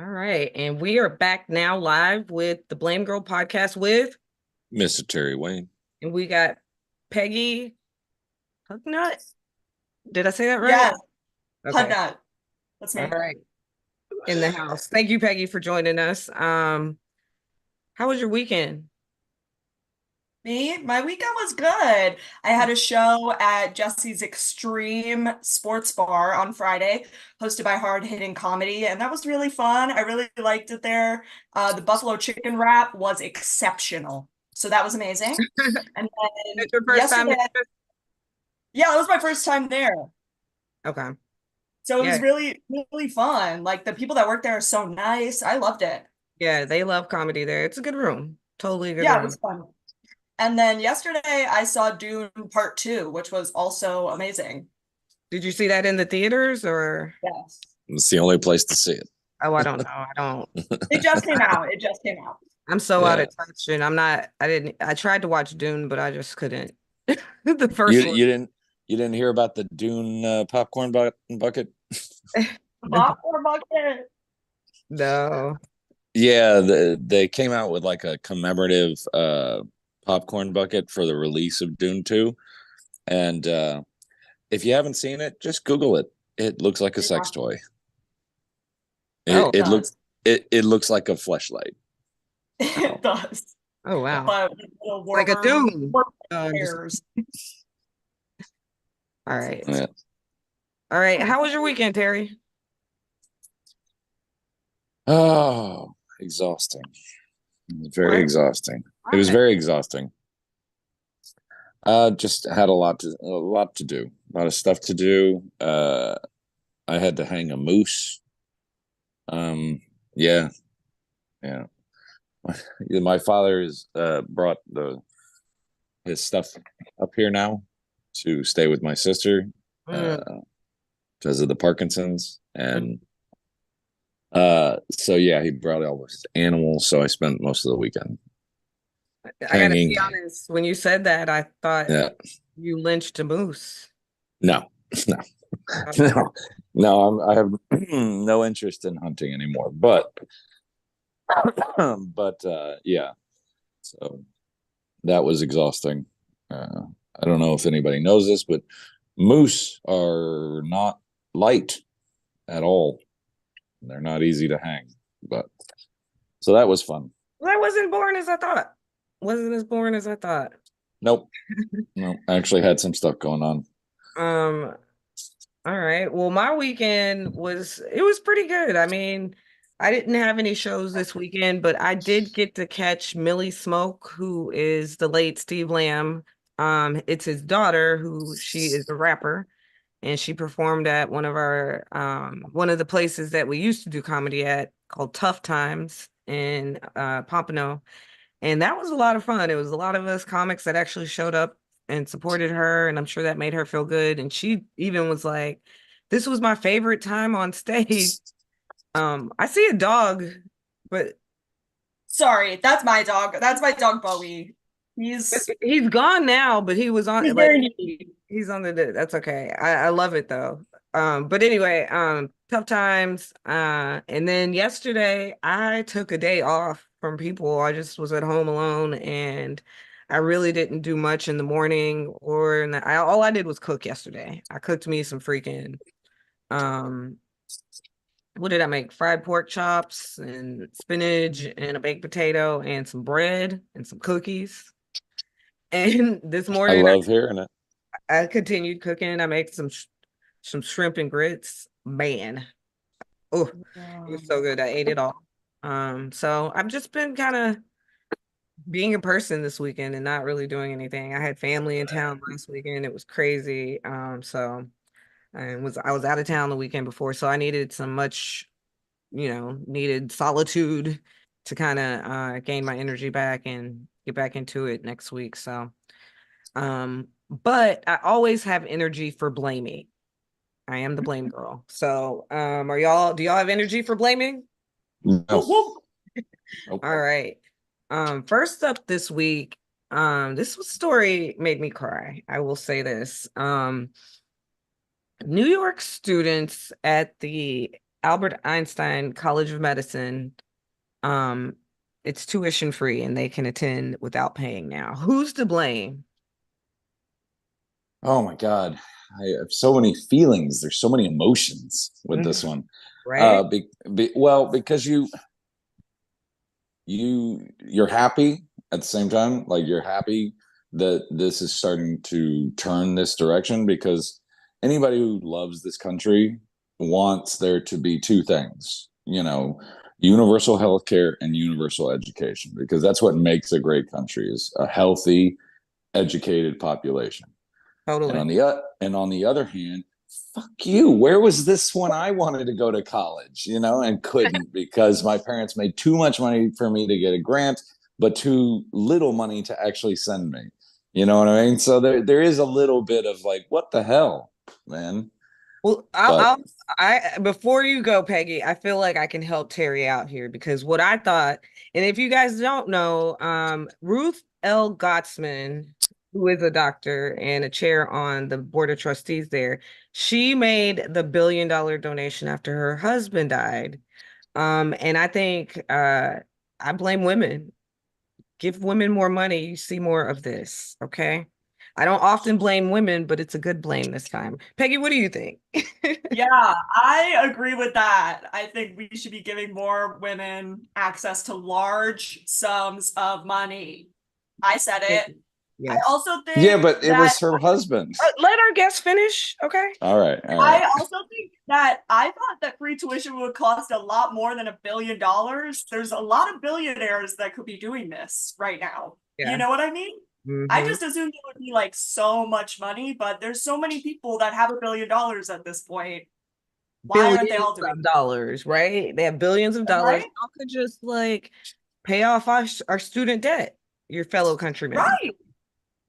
All right. And we are back now live with the Blame Girl podcast with, Mr. Terry Wayne. and we got Peggy Hudnut. Did I say that right? Yes, Okay. Hudnut. That's All me. right. In the house. Thank you, Peggy, for joining us. How was your weekend? My weekend was good. I had a show at Jesse's Extreme Sports Bar on Friday, hosted by Hard Hitting Comedy, and that was really fun. I really liked it there. The buffalo chicken wrap was exceptional, so that was amazing. And then It's your first time yesterday, there? yeah, it was my first time there. Okay. So it Yeah. was really, really fun. Like the people that work there are so nice. I loved it. Yeah, they love comedy there. It's a good room. Totally a good Yeah, it room. was fun. And then yesterday I saw Dune Part 2, which was also amazing. Did you see that in the theaters or? Yes. It's the only place to see it. Oh, I don't know. I don't. It just came out. It just came out. I'm so out Yeah. of touch and I tried to watch Dune, but I just couldn't. The You first one. you didn't hear about the Dune popcorn bucket? Popcorn bucket. No. Yeah, they came out with like a commemorative popcorn bucket for the release of Dune 2. And if you haven't seen it, just Google it. It looks like a sex toy. Oh. It looks it looks like a fleshlight. It does. Oh, wow. But Like a Dune. Just- hairs. all right. Yeah. All right. How was your weekend, Terry? Oh, exhausting. It was very What? exhausting. It was very exhausting. Just had a lot to do. A lot of stuff to do. I had to hang a moose. Yeah, yeah. My father has brought his stuff up here now to stay with my sister because of the Parkinson's, and so yeah, he brought all his animals. So I spent most of the weekend I gotta hanging. be honest. When you said that, I thought Yeah, you lynched a moose. no, no, no, no. I have no interest in hunting anymore. But yeah. So that was exhausting. I don't know if anybody knows this, but moose are not light at all. They're not easy to hang. But so that was fun. Well, I wasn't born as I thought. Wasn't as boring as I thought. Nope. No, I actually had some stuff going on. Um, all right. Well, my weekend was pretty good. I mean, I didn't have any shows this weekend, but I did get to catch Millie Smoke, who is the late Steve Lamb. It's his daughter, who she is a rapper, and she performed at one of the places that we used to do comedy at called Tough Times in Pompano. And that was a lot of fun. It was a lot of us comics that actually showed up and supported her, and I'm sure that made her feel good. And she even was like, "This was my favorite time on stage." I see a dog, but Sorry, that's my dog. That's my dog Bowie. He's he's gone now, but he was on he's like very neat. he's on that's okay. I love it though. But anyway, tough times. And then yesterday I took a day off from people. I just was at home alone and I really didn't do much in the morning or all I did was cook yesterday. I cooked me some freaking um what did I make? Fried pork chops and spinach and a baked potato and some bread and some cookies. And this I morning love hearing it. I continued cooking. I made some shrimp and grits. Man, oh, it was so good. I ate it all. So I've just been kind of being a person this weekend and not really doing anything. I had family in town last weekend. It was crazy. So I was out of town the weekend before, so I needed some needed solitude to kind of gain my energy back and get back into it next week. So but I always have energy for blaming. I am the blame girl. So, do y'all have energy for blaming? No. Whoop, whoop. Nope. All right. First up this week, this story made me cry. I will say this. New York students at the Albert Einstein College of Medicine. Um, it's tuition free and they can attend without paying now. Who's to blame? Oh my God. I have so many feelings. There's so many emotions with this Mhm. one. Right? Well, because you're happy at the same time, like you're happy that this is starting to turn this direction, because anybody who loves this country wants there to be two things, universal health care and universal education, because that's what makes a great country, is a healthy, educated population. And Totally. on the other hand, fuck you. Where was this when I wanted to go to college, and couldn't, because my parents made too much money for me to get a grant, but too little money to actually send me. You know what I mean? So there is a little bit of like, what the hell, man? Well, But before you go, Peggy, I feel like I can help Terry out here because what I thought, and if you guys don't know, Ruth L. Gottsman, who is a doctor and a chair on the board of trustees there, she made the $1 billion donation after her husband died. And I think I blame women. Give women more money, you see more of this, okay? I don't often blame women, but it's a good blame this time. Peggy, what do you think? Yeah, I agree with that. I think we should be giving more women access to large sums of money. I said Thank it. you. I Yes. also yeah, think but it that was her husband. Let our guest finish, okay? All right, all right. I also think that I thought that free tuition would cost a lot more than $1 billion. There's a lot of billionaires that could be doing this right now. You Yeah. know what I mean? I Hmm. just assumed it would be like so much money, but there's so many people that have $1 billion at this point. Why aren't they Billions all doing of dollars, right? They have billions of it? dollars. Right? Y'all could just like pay off our student debt, your fellow countrymen. Right.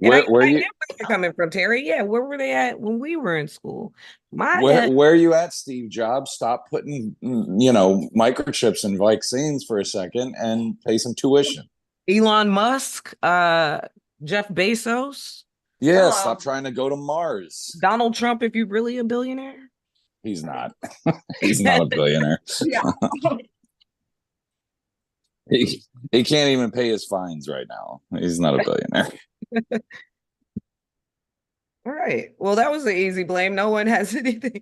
And I Where you get where you're coming from, Terry. Yeah, where were they at when we were in school? My where are you at, Steve Jobs? Stop putting microchips in vaccines for a second and pay some tuition. Elon Musk, Jeff Bezos, Yeah, stop Hello. trying to go to Mars. Donald Trump, if you're really a billionaire. He's not. He's not a billionaire. Yeah. He can't even pay his fines right now. He's not a billionaire. All right. Well, that was an easy blame. No one has anything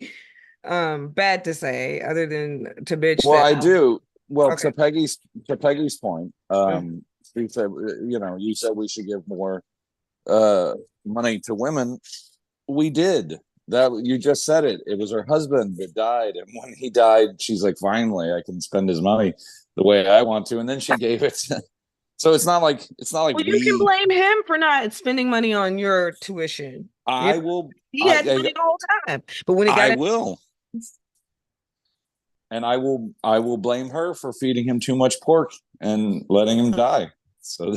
bad to say other than to bitch Well, that I do. Well, okay. to Peggy's point, Mm. she said, you said we should give more uh money to women. We did. That you just said it. It was her husband that died, and when he died, she's like, finally, I can spend his money the way I want to, and then she gave it. So it's not like Well, you can we. blame him for not spending money on your tuition. You I know, will. he had money the whole time. But when it I got it, will, and I will blame her for feeding him too much pork and letting him die, so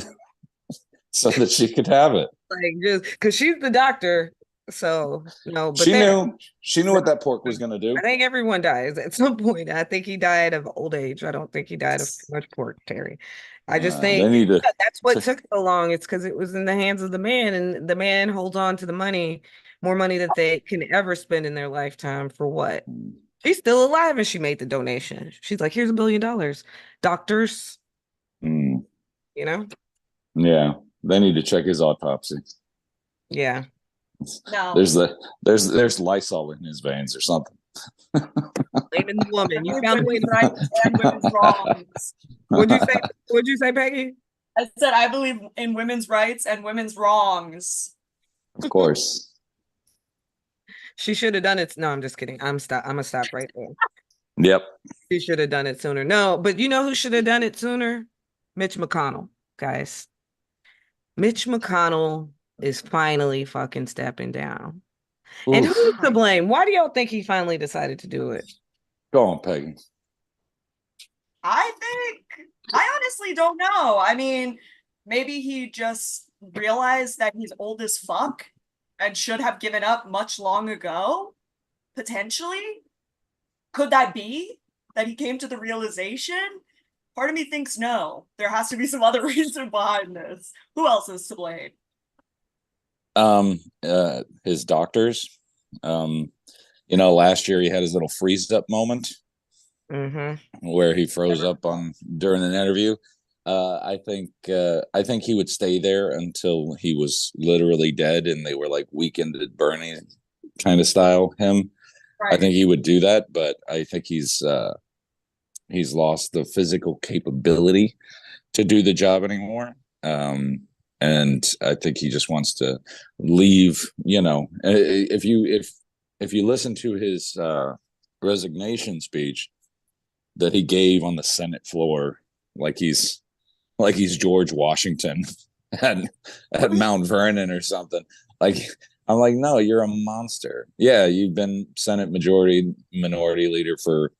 so that she could have it. like just because she's the doctor. So no, but She there knew. She knew what that pork was going to I do. think everyone dies at some point. I think he died of old age. I don't think he died of too much pork, Terry. I just They think need to. that's what took so long. It's because it was in the hands of the man, and the man holds on to the money, more money that they can ever spend in their lifetime for what? She's still alive and she made the donation. She's like, here's $1 billion. Doctors, Mm, you know? yeah, they need to check his autopsy. Yeah. No. There's Lysol in his veins or something. Blaming the I woman. You believe found a way women's to rights and women's wrongs. what'd you say? What'd you say, Peggy? I said I believe in women's rights and women's wrongs. Of course. She should have done it. No, I'm just kidding. I'm gonna stop right there. Yep. She should have done it sooner. No, but you know who should have done it sooner? Mitch McConnell, guys. Mitch McConnell is finally fucking stepping down. And Oof. who's to blame? Why do y'all think he finally decided to do it? Go on, Peggy. I honestly don't know. I mean, maybe he just realized that he's old as fuck and should have given up much long ago. Potentially. Could that be that he came to the realization? Part of me thinks no. There has to be some other reason behind this. Who else is to blame? His doctors. Last year he had his little freeze up moment Mm-hmm. where he froze up on during an interview. I think he would stay there until he was literally dead, and they were like Weekend at Bernie kind of style him. I Right. think he would do that, but I think he's lost the physical capability to do the job anymore. And I think he just wants to leave. If you listen to his resignation speech that he gave on the Senate floor, like he's George Washington at at Mount Vernon or something. Like I'm like, no, you're a monster. Yeah, you've been Senate minority leader for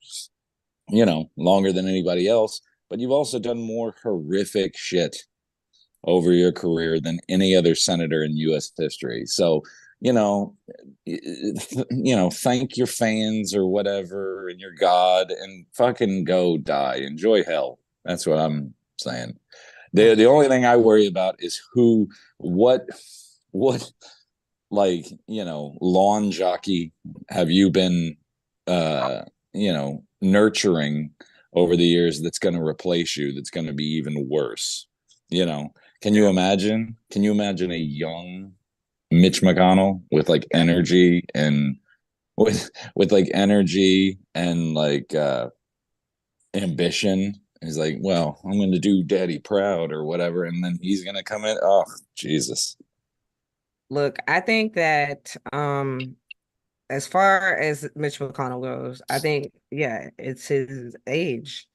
longer than anybody else, but you've also done more horrific shit over your career than any other senator in U.S. history. So, you know, thank your fans or whatever and your God and fucking go die. Enjoy hell. That's what I'm saying. The only thing I worry about is what, what, lawn jockey have you been, nurturing over the years that's going to replace you, that's going to be even worse? You know, can you imagine a young Mitch McConnell with like energy and with like energy and like ambition? He's like, well, I'm going to do daddy proud or whatever. And then he's going to come in. Oh, Jesus. Look, I think that as far as Mitch McConnell goes, I think, yeah, it's his age,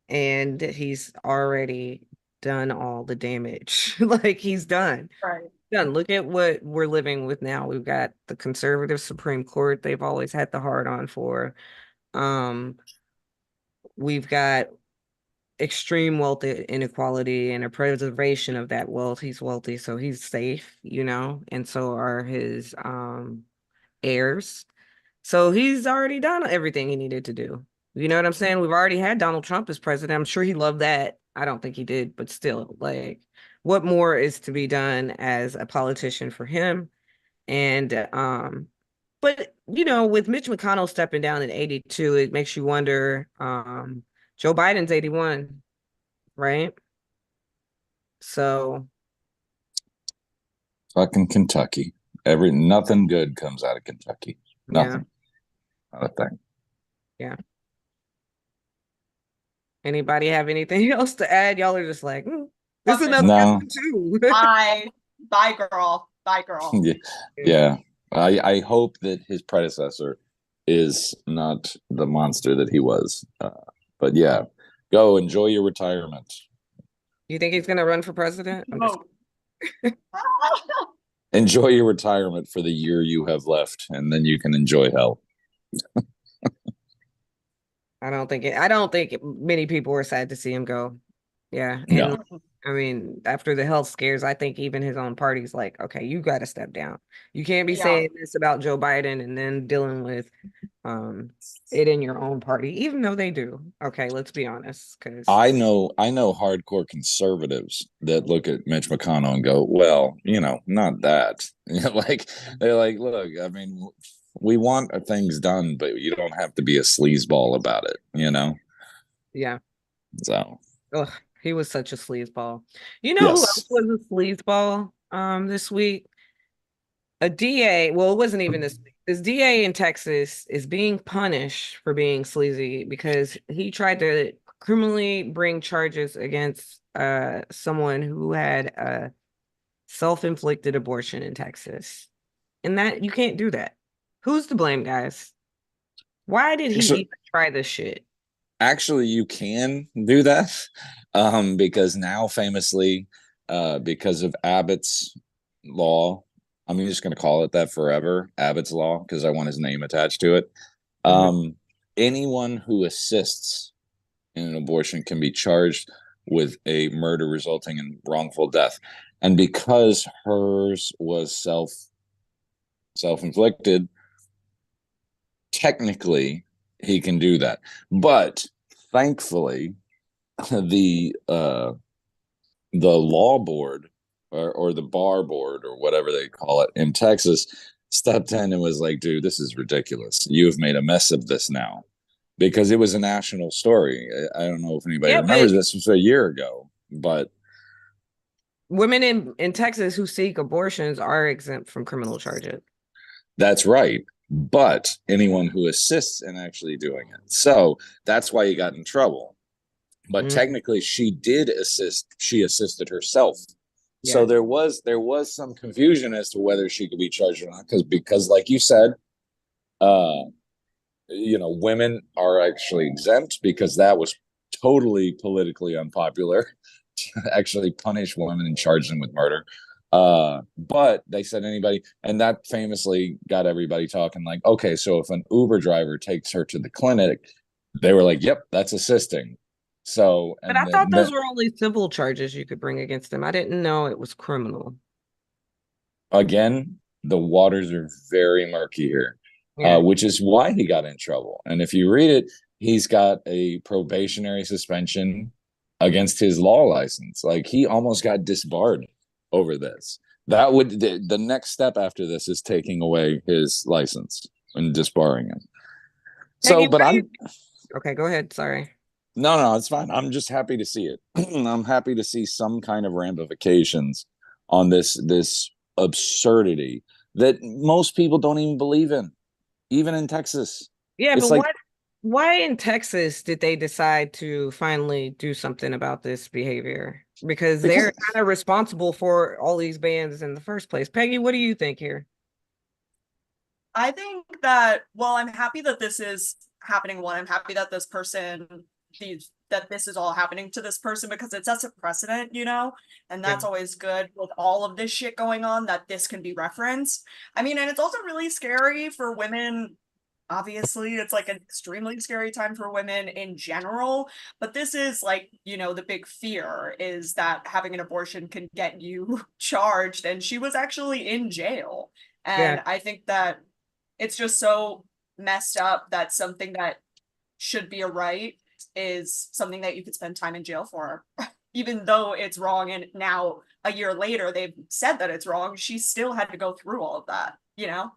and he's already done all the damage. Like he's done. Right. Done. Look at what we're living with now. We've got the conservative Supreme Court they've always had the hard on for. Um, we've got extreme wealth inequality and a preservation of that wealth. He's wealthy, so he's safe, and so are his heirs. So he's already done everything he needed to do. You know what I'm saying? We've already had Donald Trump as president. I'm sure he loved that. I don't think he did, but still, like, what more is to be done as a politician for him? And but with Mitch McConnell stepping down at 82, it makes you wonder, Joe Biden's 81, right? So, Fucking Kentucky. Nothing good comes out of Kentucky. yeah, Nothing. Not a thing. yeah. Anybody have anything else to add? Y'all are just like, this is Love it. another good No. one too. Bye. Bye, girl. Bye, girl. Yeah. Yeah. I hope that his predecessor is not the monster that he was. But yeah, go enjoy your retirement. You think he's gonna run for president? I'm just No. Enjoy your retirement for the year you have left, and then you can enjoy hell. I don't think many people were sad to see him go. Yeah. And No. I mean, after the health scares, I think even his own party's like, okay, you got to step down. You can't be Yeah. saying this about Joe Biden and then dealing with um it in your own party, even though they do. Okay, let's be honest, because I know hardcore conservatives that look at Mitch McConnell and go, well, not that. Like they're like, look, I mean, we want things done, but you don't have to be a sleazeball about it. yeah. So Ugh, he was such a sleazeball. You know who else yes. was a sleazeball this week? A DA. Well, it wasn't even this week. This DA in Texas is being punished for being sleazy because he tried to criminally bring charges against someone who had a self-inflicted abortion in Texas. And that you can't do that. Who's to blame, guys? Why did he So even try this shit? actually, you can do that because now, famously, because of Abbott's law, I'm just going to call it that forever, Abbott's law, because I want his name attached to it. Mhm. Anyone who assists in an abortion can be charged with a murder resulting in wrongful death. And because hers was self-inflicted, technically he can do that. But thankfully, the law board or the bar board or whatever they call it in Texas stepped in and was like, dude, this is ridiculous. You have made a mess of this now. because it was a national story. I don't know if anybody Yeah, remembers but this was a year ago, but women in Texas who seek abortions are exempt from criminal charges. that's right. But anyone who assists in actually doing it. So that's why he got in trouble. But Mm, technically she did assist, she assisted herself. So yeah. there was some confusion as to whether she could be charged or not, because like you said, uh women are actually exempt because that was totally politically unpopular to actually punish women and charge them with murder. But they said anybody, and that famously got everybody talking like, okay, so if an Uber driver takes her to the clinic, they were like, yep, that's assisting. So, But I and thought then those were only civil charges you could bring against them. I didn't know it was criminal. again, the waters are very murky here, Yeah. which is why he got in trouble. And if you read it, he's got a probationary suspension against his law license. Like he almost got disbarred over this. That would the next step after this is taking away his license and disbarring him. So, Peggy, but what do you I'm Okay, go ahead. Sorry. no, it's fine. I'm just happy to see it. I'm happy to see some kind of ramifications on this absurdity that most people don't even believe in, even in Texas. Yeah, but It's like why in Texas did they decide to finally do something about this behavior? Because they're because kind of responsible for all these bans in the first place. Peggy, what do you think here? I think that, well, I'm happy that this is happening. One, I'm happy that that this is all happening to this person because it sets a precedent, and Yeah. that's always good with all of this shit going on, that this can be referenced. I mean, and it's also really scary for women. Obviously, it's like an extremely scary time for women in general, but this is like, the big fear is that having an abortion can get you charged, and she was actually in jail. Yeah. And I think that it's just so messed up that something that should be a right is something that you could spend time in jail for. Even though it's wrong, and now a year later they've said that it's wrong, she still had to go through all of that. Yeah.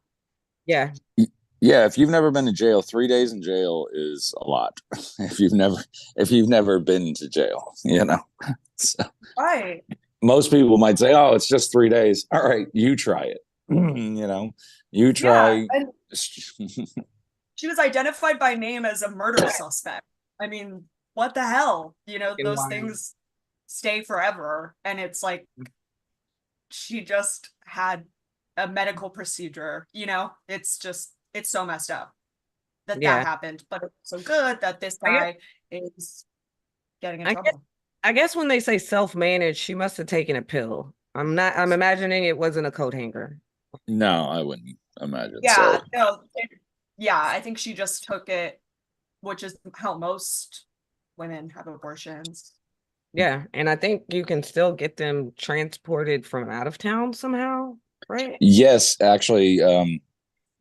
yeah, if you've never been to jail, 3 days in jail is a lot. If you've never been to jail, So Right. most people might say, "Oh, it's just 3 days." All right, you try it. You Yeah. try. And she was identified by name as a murder suspect. I mean, what the hell? And Those why? things stay forever. And it's like she just had a medical procedure. It's so messed up that Yeah. happened. But it's so good that this I guess guy is getting in I guess trouble. I guess when they say self-managed, she must have taken a pill. I'm imagining it wasn't a coat hanger. No, I wouldn't imagine Yeah, so. no, yeah, I think she just took it, which is how most women have abortions. Yeah, and I think you can still get them transported from out of town somehow, right? Yes, actually,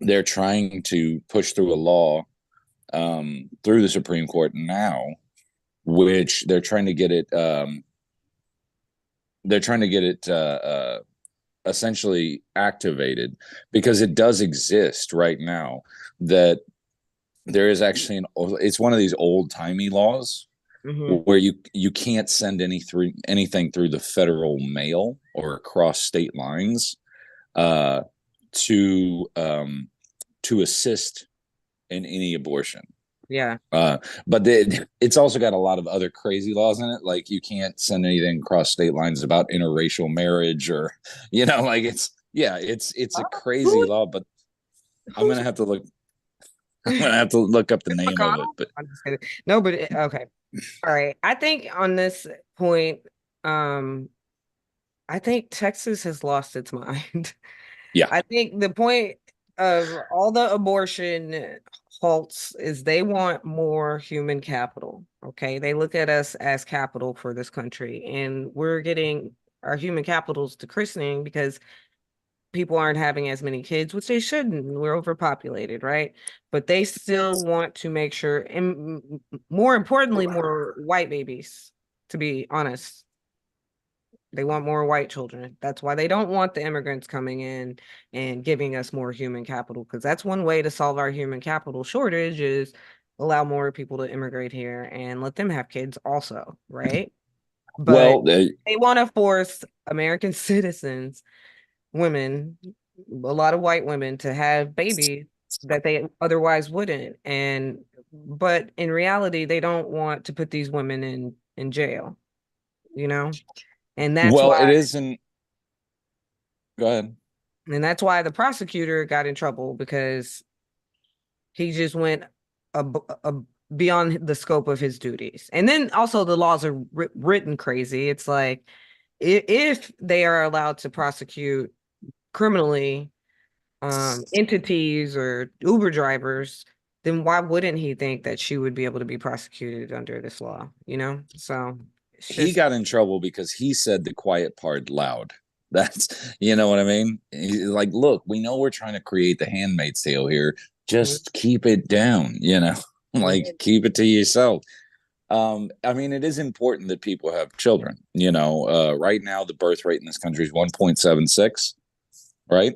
they're trying to push through a law through the Supreme Court now, which they're trying to get it essentially activated because it does exist right now that there is actually it's one of these old timey laws Hmm. where you can't send anything through the federal mail or across state lines uh, to assist in any abortion. Yeah, Uh, but it's also got a lot of other crazy laws in it, like you can't send anything across state lines about interracial marriage, or like it's a crazy who law. But I'm who's gonna have to look. I'm gonna have to look up the Mitch name of it. McConnell? But I'm just kidding. No, but okay. All right. I think on this point, um, I think Texas has lost its mind. yeah, I think the point of all the abortion halts is they want more human capital. Okay. They look at us as capital for this country, and we're getting our human capitals decreasing because people aren't having as many kids, which they shouldn't. We're overpopulated, right? But they still want to make sure, and more importantly, more white babies, to be honest. They want more white children. That's why they don't want the immigrants coming in and giving us more human capital, because that's one way to solve our human capital shortage is allow more people to immigrate here and let them have kids also, right? But Well, they, they want to force American citizens, women, a lot of white women, to have babies that they otherwise wouldn't. And but in reality, they don't want to put these women in jail, you know? And that's well, why it isn't. Go ahead. the prosecutor got in trouble because he just went beyond the scope of his duties. And then also the laws are written crazy. It's like if they are allowed to prosecute criminally entities or Uber drivers, then why wouldn't he think that she would be able to be prosecuted under this law? You know, so it's He just got in trouble because he said the quiet part loud. That's, you know what I mean? He's like, look, we know we're trying to create the Handmaid's Tale here. Just keep it down, you know, like keep it to yourself. I mean, it is important that people have children. You know, right now the birth rate in this country is 1.76, right?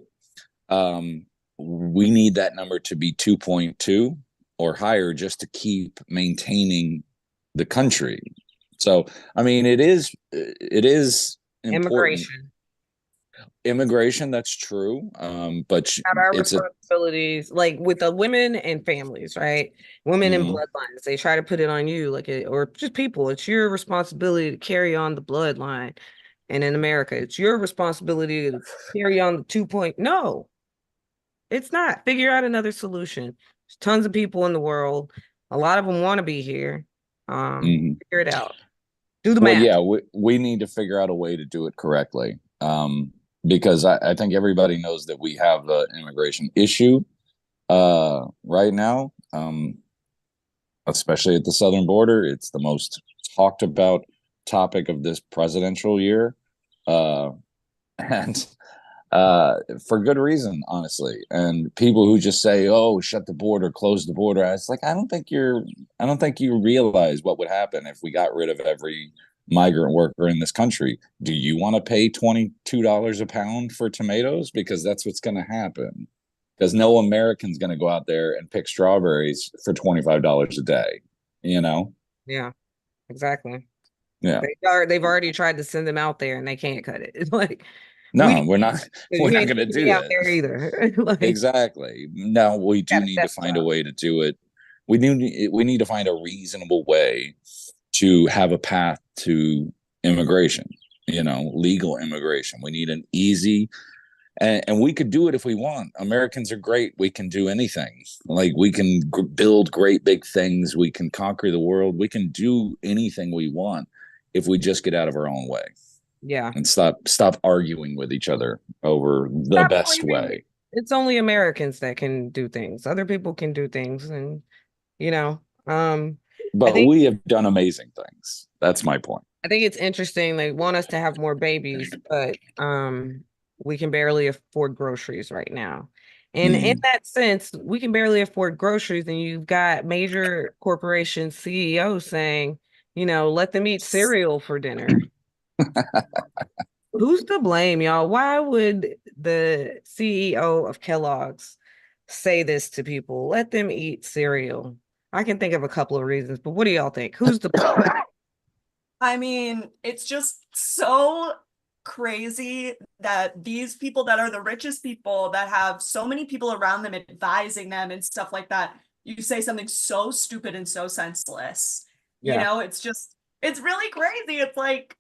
We need that number to be 2.2 or higher just to keep maintaining the country. So, I mean, it is important. immigration. Immigration, that's true. But Have our it's a responsibilities, like with the women and families, right? Women and mhm. bloodlines, they try to put it on you, like or just people. It's your responsibility to carry on the bloodline. And in America, it's your responsibility to carry on the 2 point. No, it's not. Figure out another solution. There's tons of people in the world. A lot of them want to be here. Mhm. Figure it out. Do the Well, math. yeah, we need to figure out a way to do it correctly. Because I think everybody knows that we have an immigration issue right now, especially at the southern border. It's the most talked about topic of this presidential year. Uh, and for good reason, honestly. And people who just say, "Oh, shut the border, close the border," it's like I don't think you realize what would happen if we got rid of every migrant worker in this country. Do you want to pay $22 a pound for tomatoes? Because that's what's going to happen. Because no American's going to go out there and pick strawberries for $25 a day. You know? Yeah, exactly. Yeah. They've already tried to send them out there and they can't cut it. It's like No, we we're not. We're you not ain't going to taking me do out that. there either. Like Exactly. Now we do gotta need to step find a up. way to do it. We need to find a reasonable way to have a path to immigration, you know, legal immigration. We need an easy and we could do it if we want. Americans are great. We can do anything. Like we can build great big things. We can conquer the world. We can do anything we want if we just get out of our own way Yeah. and stop arguing with each other over the Stop best blaming. way. It's only Americans that can do things. Other people can do things and you know, I But think we have done amazing things. That's my point. it's interesting. They want us to have more babies, but we can barely afford groceries right now. And in Mm. that sense, we can barely afford groceries, and you've got major corporation CEOs saying, you know, let them eat cereal for dinner. Who's to blame, y'all? Why would the CEO of Kellogg's say this to people? Let them eat cereal. I can think of a couple of reasons, but what do y'all think? Who's to blame? I mean, it's just so crazy that these people that are the richest people that have so many people around them advising them and stuff like that, you say something so stupid and so senseless. You Yeah. know, it's really crazy. It's like,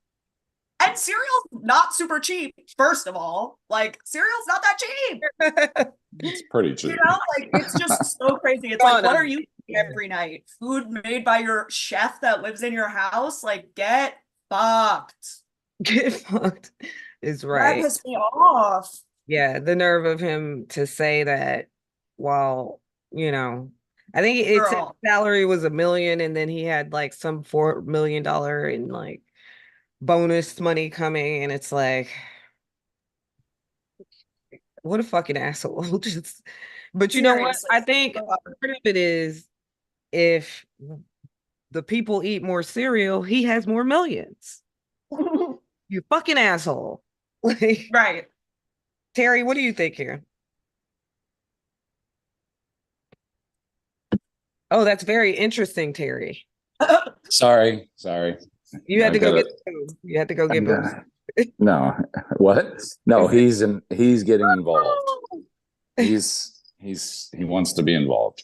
and cereal's not super cheap, first of all. Like, cereal's not that cheap. It's pretty You cheap. know, like it's just so crazy. It's like, Gone what are up. you eating every night? Food made by your chef that lives in your house? Like, get fucked. Get fucked is That right. pissed me off. Yeah, the nerve of him to say that while, you know, I think it's his Girl. salary was 1 million and then he had like some $4 million in like bonus money coming and it's like what a fucking asshole. Just but you know what? Seriously. I think part of it is if the people eat more cereal, he has more millions. You fucking asshole. Like Right. Terry, what do you think here? Oh, that's very interesting, Terry. Sorry. You had I to go gotta, get Boo. You had to go I get Boo. gotta, no, what? No, he's getting involved. He wants to be involved.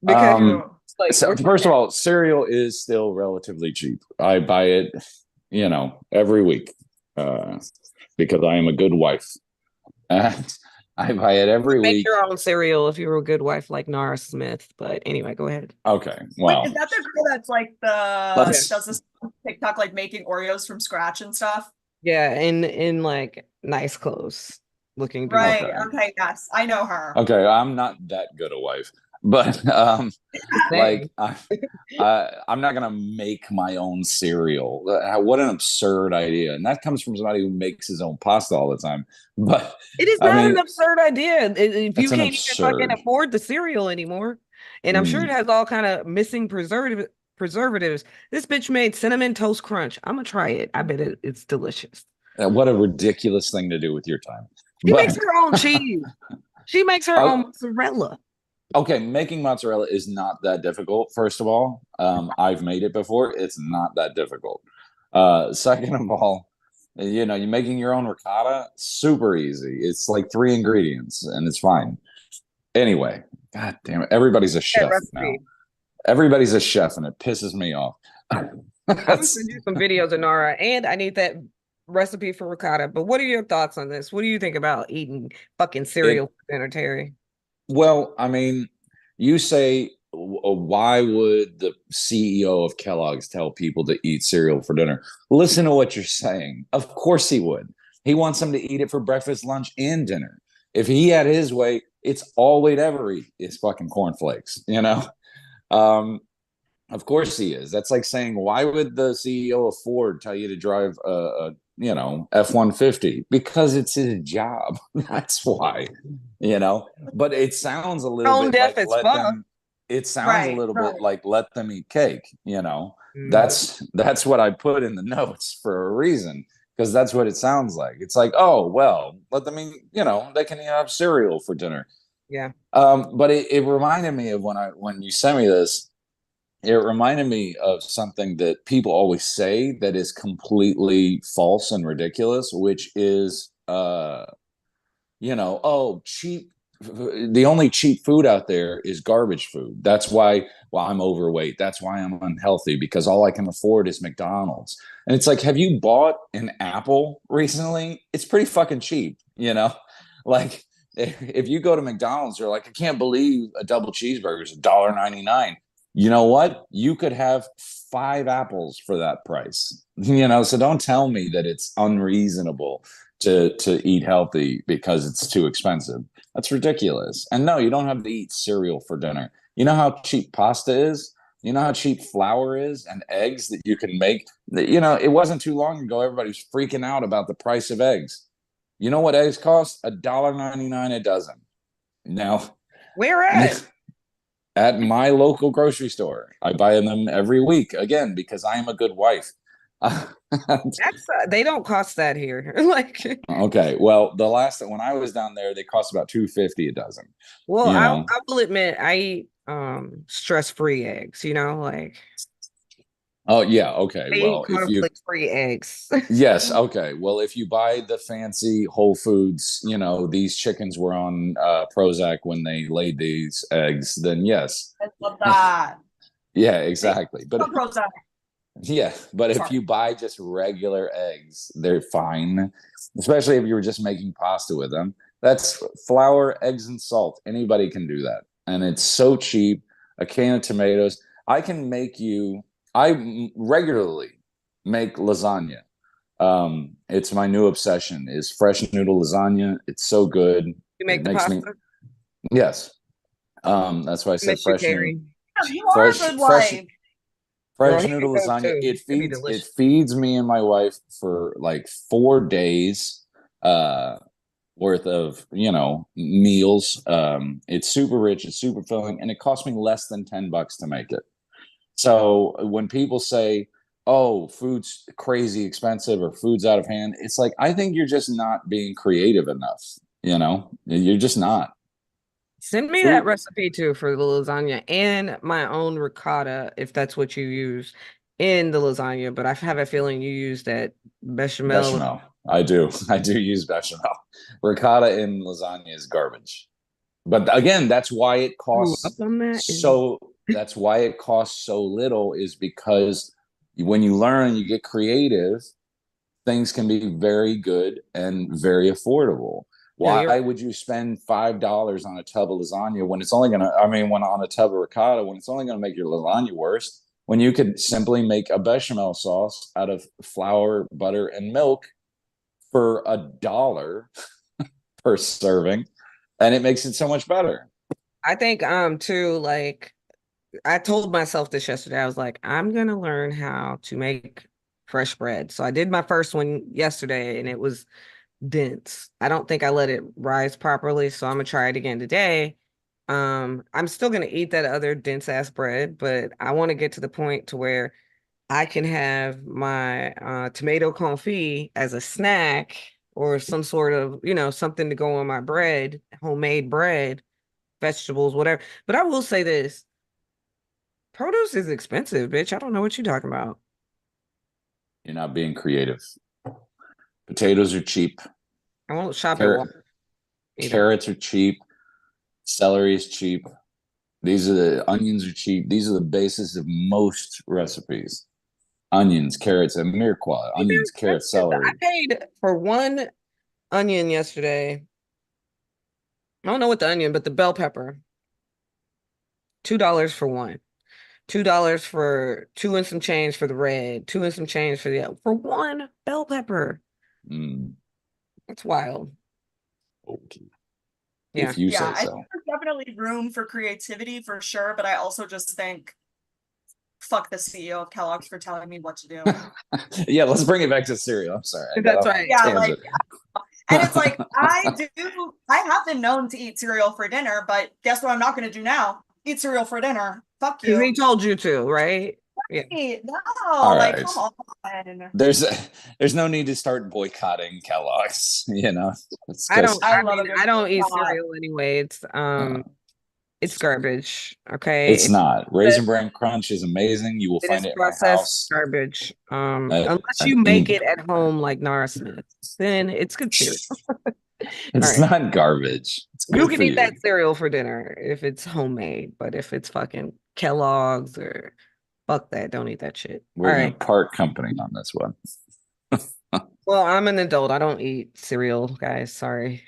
Because Um, like so we're first of all, cereal is still relatively cheap. I buy it, every week, uh, because I am a good wife. And I buy it would every make week. your own cereal if you were a good wife like Nara Smith. But anyway, go ahead. Okay, Wait, is well, that the girl that's like Yeah. let's. does this TikTok like making Oreos from scratch and stuff? Yeah, in like nice clothes, looking beautiful. Right. Okay, Okay. Yes, I know her. okay, I'm not that good a wife, but like Same. I'm not gonna make my own cereal. What an absurd idea! And that comes from somebody who makes his own pasta all the time. But It is I not an mean, absurd idea if you it's an can't even fucking absurd. afford the cereal anymore. And I'm sure it Mm. has all kind of missing preservatives. This bitch made cinnamon toast crunch. I'm gonna try it. I bet it's delicious. What a ridiculous thing to do with your time. She makes But her own cheese. She makes her uh, own mozzarella. okay, making mozzarella is not that difficult. First of all, I've made it before. It's not that difficult. Second of all, you're making your own ricotta, super easy. It's like three ingredients and it's fine. Anyway, god damn it, everybody's a That chef now. recipe. Everybody's a chef, and it pisses me off. I'm gonna send you some videos, Anara, and I need that recipe for ricotta. But what are your thoughts on this? What do you think about eating fucking cereal it. for dinner, Terry? Well, I mean, you say, why would the CEO of Kellogg's tell people to eat cereal for dinner? Listen to what you're saying. Of course he would. He wants them to eat it for breakfast, lunch, and dinner. If he had his way, it's all we'd ever eat is fucking cornflakes, Um, of course he is. That's like saying, why would the CEO of Ford tell you to drive F-150? Because it's his job. That's why, But it sounds a little Tone bit deaf like as fuck. it sounds a Right. little bit like let them eat cake. Mm. That's what I put in the notes for a reason. Because that's what it sounds like. It's like, oh well, let them eat, they can have cereal for dinner. Yeah. But it reminded me of when you sent me this, it reminded me of something that people always say that is completely false and ridiculous, which is, oh, cheap. The only cheap food out there is garbage food. That's why, well, I'm overweight. That's why I'm unhealthy because all I can afford is McDonald's. And it's like, have you bought an apple recently? It's pretty fucking cheap. Like if you go to McDonald's, you're like, I can't believe a double cheeseburger is $1.99. You know what? You could have 5 apples for that price. So don't tell me that it's unreasonable to eat healthy because it's too expensive. That's ridiculous. And no, you don't have to eat cereal for dinner. You know how cheap pasta is? You know how cheap flour is and eggs that you can make? It wasn't too long ago, everybody's freaking out about the price of eggs. You know what eggs cost? $1.99 a dozen. Now, Where at? at my local grocery store. I buy them every week again because I am a good wife. That's they don't cost that here. Like, Okay, well, the last when I was down there, they cost about 250 a dozen. well, You I know. I will admit I eat stress-free eggs, like Oh yeah, okay. I eat Well, if you conflict-free eggs. yes, okay. Well, if you buy the fancy Whole Foods, these chickens were on Prozac when they laid these eggs, then yes. I love that. Yeah, I exactly. But love Prozac. yeah, but if Sorry. you buy just regular eggs, they're fine. Especially if you were just making pasta with them. That's flour, eggs, and salt. Anybody can do that. And it's so cheap. A can of tomatoes. I regularly make lasagna. It's my new obsession is fresh noodle lasagna. It's so good. You It make the makes me, pasta. yes. That's why I said Miss you, fresh noodle. Carrie. You are a Fresh, good fresh, wife. Girl, fresh here you noodle go lasagna. too. It It'd be feeds it delicious. feeds me and my wife for like 4 days worth of meals. It's super rich, it's super filling, and it cost me less than $10 to make it. So when people say, "Oh, food's crazy expensive" or "food's out of hand," it's like I think you're just not being creative enough. You're just not. Send me that Food recipe too for the lasagna and my own ricotta if that's what you use in the lasagna. But I have a feeling you use that bechamel. bechamel. I do. I do use bechamel. Ricotta in lasagna is garbage. But again, that's why it Grew up costs on that. so that's why it costs so little is because when you learn, you get creative, things can be very good and very affordable. No, you're Why would you spend $5 on a tub of lasagna when it's only gonna, I mean, when on a tub of ricotta, when it's only gonna make your lasagna worse, when you could simply make a bechamel sauce out of flour, butter, and milk for $1 per serving, and it makes it so much better. I think too, like I told myself this yesterday. I was like, I'm gonna learn how to make fresh bread. So I did my first one yesterday and it was dense. I don't think I let it rise properly, so I'm gonna try it again today. I'm still gonna eat that other dense ass bread, but I want to get to the point to where I can have my tomato confit as a snack or some sort of, something to go on my bread, homemade bread, vegetables, whatever. But I will say this, produce is expensive, bitch. I don't know what you're talking about. You're not being creative. Potatoes are cheap. I won't shop at Carrot, Walmart either. carrots are cheap. Celery is cheap. These are the onions are cheap. These are the basis of most recipes. Onions, carrots, and mirepoix. They're Onions, carrots, expensive. I celery. paid for one onion yesterday. I don't know what the onion, but the bell pepper, $2 for one. $2 for two and some change for the red, two and some change for the for one bell pepper. Mm, That's wild. okay. Yeah. If you Yeah, say I think so. there's definitely room for creativity for sure, but I also just think fuck the CEO of Kellogg's for telling me what to do. Yeah, let's bring it back to cereal. I'm sorry, I got That's off on right. Yeah, a like, tangent. and it's like I have been known to eat cereal for dinner, but guess what I'm not going to do now? Eat cereal for dinner. Fuck Because he you. told you to, right? Yeah. Hey, All no, like right. come on. There's there's no need to start boycotting Kellogg's, It's I don't, because I I love mean, a good I don't eat shot. cereal anyway. uh, It's garbage. Okay. it's not. Raisin Bran Crunch is amazing. You will It is find it in my processed house. garbage. I, Unless I, you make it at home like Nara Smith, then it's good cereal. All it's right. not garbage. It's You good can for eat you. that cereal for dinner if it's homemade, but if it's fucking Kellogg's or fuck that, don't eat that shit. All We're gonna right. part company on this one. Well, I'm an adult. I don't eat cereal, guys. Sorry.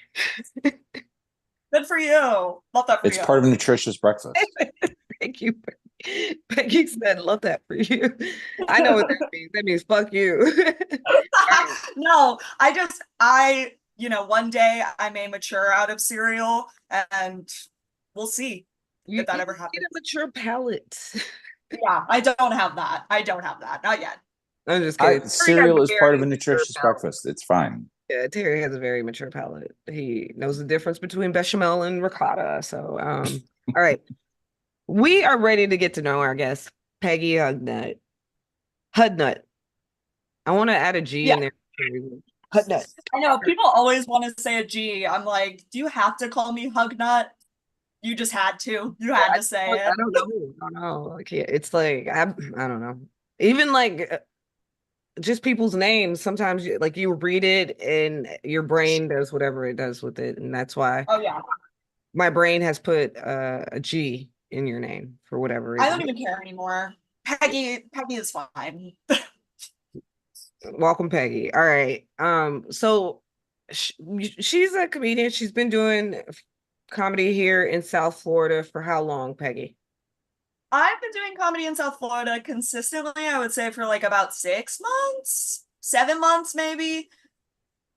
Good for you. Love that for It's part you. of a nutritious breakfast. Thank you. Peggy said, love that for you. I know what that means. That means fuck you. All right. No, one day I may mature out of cereal and we'll see You if that need ever to get a happens. mature palate. Yeah, I don't have that. I don't have that. Not yet. I'm just kidding. Terry has Cereal a is part of very a mature nutritious palate. breakfast. It's fine. Yeah, Terry has a very mature palate. He knows the difference between bechamel and ricotta. So, all right. We are ready to get to know our guest, Peggy Hudnut. Hudnut. I want to add a G Yeah, in there. Hudnut. I know. People always want to say a G. I'm like, do you have to call me Hugnut? You just had to. You had to say I it. don't know. I don't know. Like, yeah, it's like I don't know. Even like just people's names. Sometimes like you read it and your brain does whatever it does with it, and that's why Oh yeah. my brain has put a G in your name for whatever I reason. don't even care anymore. Peggy is fine. Welcome, Peggy. All right. So sh she's a comedian. She's been doing comedy here in South Florida for how long, Peggy? I've been doing comedy in South Florida consistently, I would say for like about 6 months, 7 months maybe.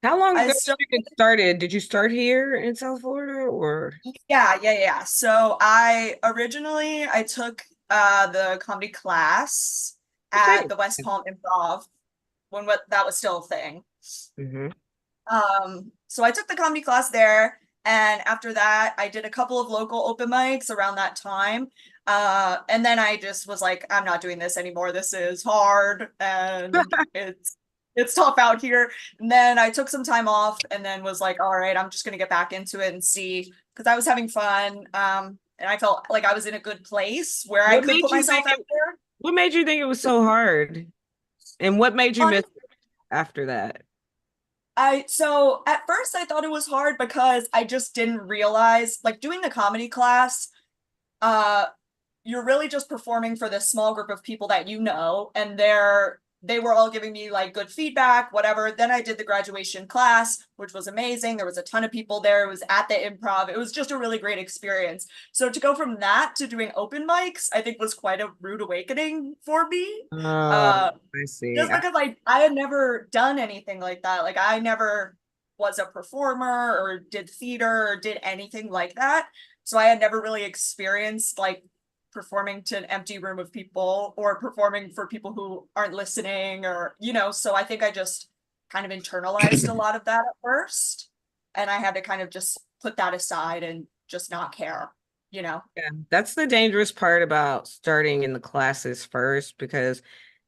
How long I ago still did you get started? Did you start here in South Florida or? yeah. So I took the comedy class Okay. at the West Palm Improv when that was still a thing. Mm-hmm. So I took the comedy class there, and after that, I did a couple of local open mics around that time. And then I just was like, I'm not doing this anymore. This is hard and it's tough out here. And then I took some time off and then was like, all right, I'm just gonna get back into it and see because I was having fun. And I felt like I was in a good place where I What could made put you myself think out it, there. what made you think it was so hard? And what made you miss Honestly, it after that? so at first I thought it was hard because I just didn't realize, like doing the comedy class, uh you're really just performing for this small group of people that you know, and they were all giving me like good feedback, whatever. Then I did the graduation class, which was amazing. There was a ton of people there. It was at the improv. It was just a really great experience. So to go from that to doing open mics, I think was quite a rude awakening for me. Oh, Uh I see. just because I had never done anything like that. Like I never was a performer or did theater or did anything like that. So I had never really experienced like performing to an empty room of people or performing for people who aren't listening, or so I think I just kind of internalized a lot of that at first, and I had to kind of just put that aside and just not care. Yeah, that's the dangerous part about starting in the classes first because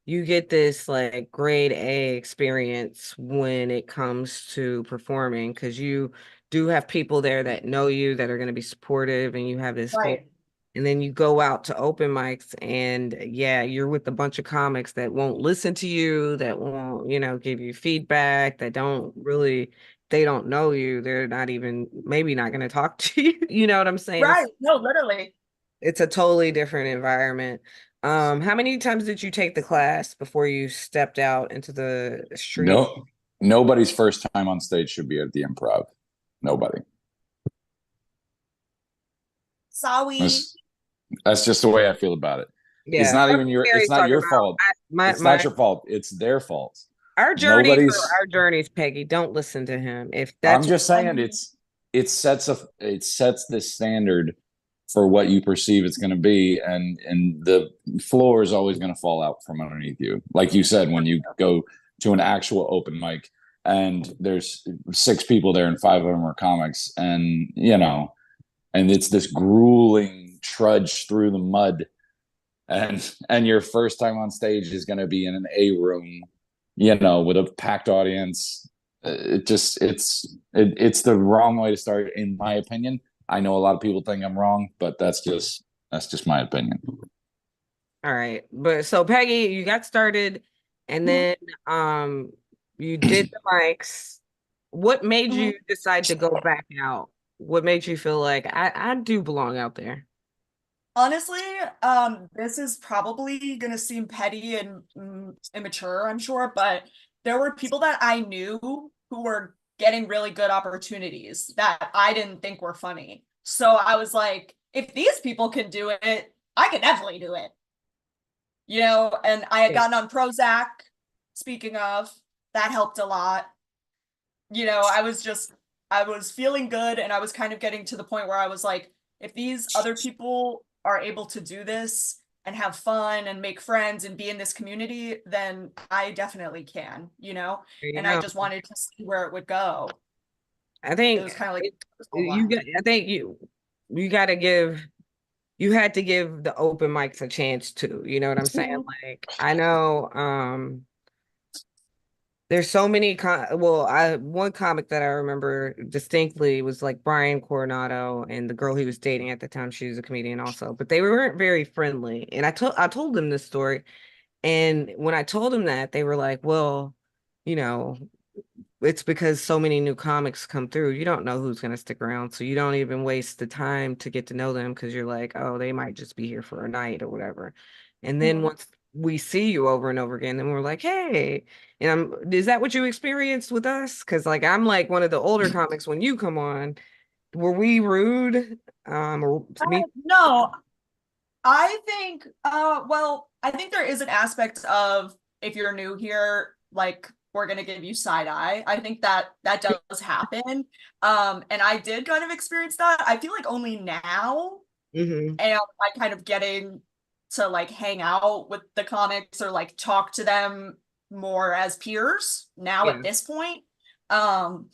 you get this like grade A experience when it comes to performing because you do have people there that know you that are going to be supportive and you have this whole Right. and then you go out to open mics and yeah, you're with a bunch of comics that won't listen to you, that won't, give you feedback, that don't really they don't know you. They're not even maybe not going to talk to you. You know what I'm saying? Right. No, literally. It's a totally different environment. How many times did you take the class before you stepped out into the street? No, nobody's first time on stage should be at the improv. Nobody. Sorry. That's that's just the way I feel about it. It's Yeah, not Parker even your. It's Perry's not talking your about fault. my It's not my your fault. It's their fault. our journey for Nobody's. our journeys, Peggy. Don't listen to him. If I'm that's just saying it sets the standard for what you perceive it's going to be, and the floor is always going to fall out from underneath you. Like you said, when you go to an actual open mic and there's six people there and five of them are comics, and and it's this grueling trudge through the mud, and your first time on stage is going to be in an A room, with a packed audience. It's the wrong way to start, in my opinion. I know a lot of people think I'm wrong, but that's just my opinion. all right. But so Peggy, you got started and Mhm. then you did the mics. What made Mhm. you decide to go back out? What made you feel like I do belong out there? Honestly, this is probably gonna seem petty and immature, I'm sure, but there were people that I knew who were getting really good opportunities that I didn't think were funny. So I was like, if these people can do it, I can definitely do it. And I had Yeah. gotten on Prozac, speaking of, that helped a lot. I was feeling good, and I was kind of getting to the point where I was like, if these other people are able to do this and have fun and make friends and be in this community, then I definitely can. There you And I go. just wanted to see where it would go. I It think was kind of like it, a you got. line. I think you got to give. You had to give the open mics a chance too. You know what I'm saying? Mhm. Like I know. There's so many. Well, I one comic that I remember distinctly was like Brian Coronado and the girl he was dating at the time. She was a comedian also, but they weren't very friendly. And I told them this story, and when I told them that, they were like, "Well, you know." It's because so many new comics come through. You don't know who's going to stick around. So you don't even waste the time to get to know them because you're like, oh, they might just be here for a night or whatever. And then Mhm. once we see you over and over again, then we're like, hey, and is that what you experienced with us? Because like I'm like one of the older comics when you come on. Were we rude? Or to me? No, I think there is an aspect of, if you're new here, like we're gonna give you side eye. I think that that does happen. And I did kind of experience that. I feel like only now Hmm. am I kind of getting to like hang out with the comics or like talk to them more as peers now Yeah, at this point. Um,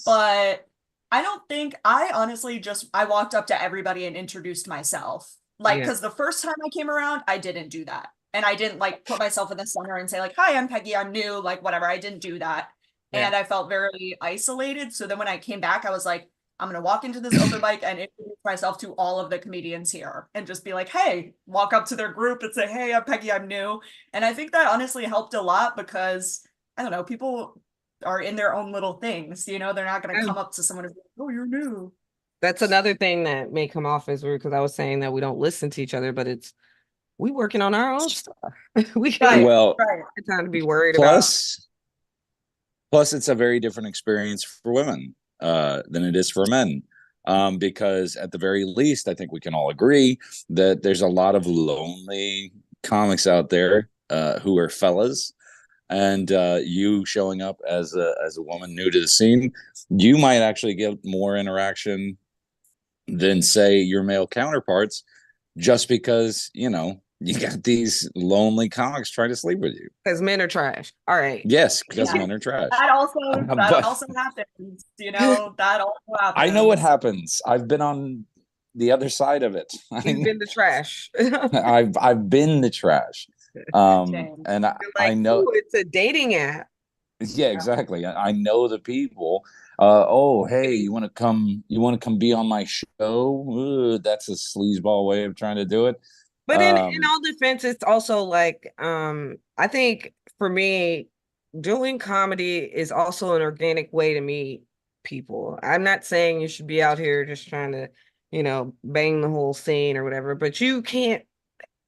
but I don't think I honestly just I walked up to everybody and introduced myself. Like, yeah, because the first time I came around, I didn't do that. And I didn't like put myself in the center and say, like, hi, I'm Peggy, I'm new, like whatever. I didn't do that. yeah. And I felt very isolated. So then when I came back, I was like, I'm gonna walk into this open mic and introduce myself to all of the comedians here and just be like, hey, walk up to their group and say, hey, I'm Peggy, I'm new. And I think that honestly helped a lot because I don't know, people are in their own little things, you know, they're not gonna come up to someone and be like, oh, you're new. That's another thing that may come off as weird because I was saying that we don't listen to each other, but it's we working on our own stuff. We Right, can't Well, right. have time to be worried about. plus it's a very different experience for women than it is for men. Because at the very least, I think we can all agree that there's a lot of lonely comics out there who are fellas, and you showing up as a woman new to the scene, you might actually get more interaction than say your male counterparts, just because you got these lonely comics trying to sleep with you. Because men are trash. All right. Yes, because Yeah. men are trash. That also But happens, you know, that also I know what happens. happens. I've been on the other side of it. He's been the trash. I've been the trash. Same. And I Like, know, ooh, it's a dating app. yeah, exactly. I know the people. Oh, hey, you want to come be on my show? Ugh, that's a sleazeball way of trying to do it. But in Um, all defense, it's also like I think for me, doing comedy is also an organic way to meet people. I'm not saying you should be out here just trying to, bang the whole scene or whatever, but you can't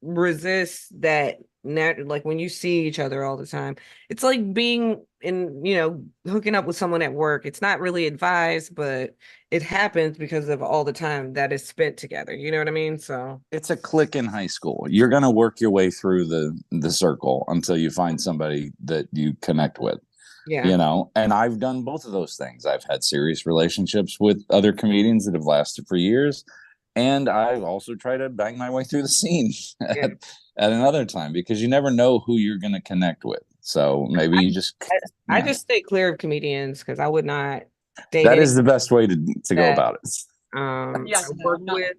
resist that like when you see each other all the time. It's like being in, hooking up with someone at work. It's not really advised, but it happens because of all the time that is spent together. You know what I mean? So it's a clique in high school. You're gonna work your way through the circle until you find somebody that you connect with. yeah. And I've done both of those things. I've had serious relationships with other comedians that have lasted for years, and I've also tried to bang my way through the scene Yeah. at another time, because you never know who you're going to connect with. So maybe I, you just, I yeah, just stay clear of comedians because I would not date that anyone is the best way to go that about it. Yeah, I no, work no. with.